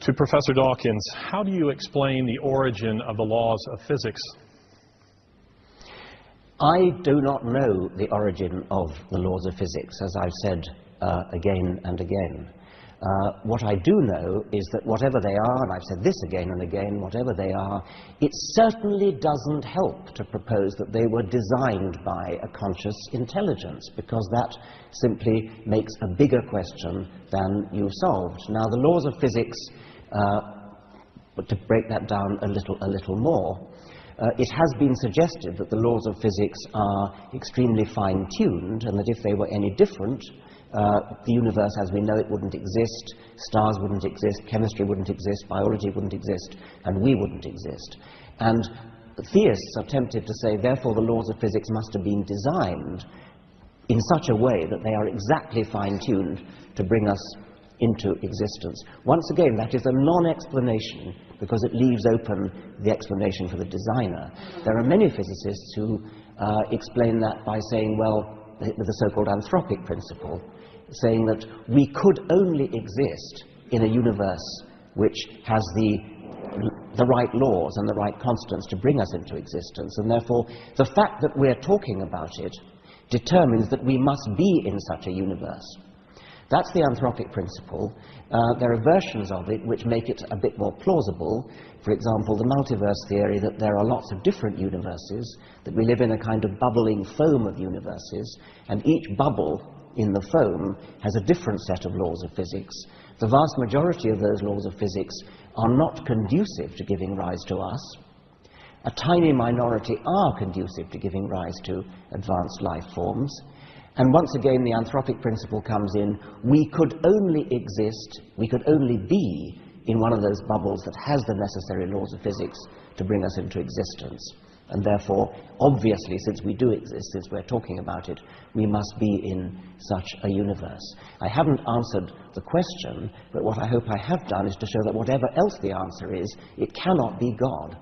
To Professor Dawkins, how do you explain the origin of the laws of physics? I do not know the origin of the laws of physics, as I've said again and again. What I do know is that whatever they are, and I've said this again and again, whatever they are, it certainly doesn't help to propose that they were designed by a conscious intelligence, because that simply makes a bigger question than you've solved. Now, the laws of physics, to break that down a little more, it has been suggested that the laws of physics are extremely fine-tuned, and that if they were any different, the universe as we know it wouldn't exist, stars wouldn't exist, chemistry wouldn't exist, biology wouldn't exist, and we wouldn't exist. And theists are tempted to say, therefore, the laws of physics must have been designed in such a way that they are exactly fine-tuned to bring us into existence. Once again, that is a non-explanation, because it leaves open the explanation for the designer. There are many physicists who explain that by saying, well, with the so-called anthropic principle, saying that we could only exist in a universe which has the right laws and the right constants to bring us into existence, and therefore the fact that we're talking about it determines that we must be in such a universe. That's the anthropic principle. There are versions of it which make it a bit more plausible. For example, the multiverse theory, that there are lots of different universes, that we live in a kind of bubbling foam of universes, and each bubble in the foam has a different set of laws of physics. The vast majority of those laws of physics are not conducive to giving rise to us. A tiny minority are conducive to giving rise to advanced life forms. And once again, the anthropic principle comes in. We could only exist, we could only be in one of those bubbles that has the necessary laws of physics to bring us into existence. And therefore, obviously, since we do exist, since we're talking about it, we must be in such a universe. I haven't answered the question, but what I hope I have done is to show that whatever else the answer is, it cannot be God.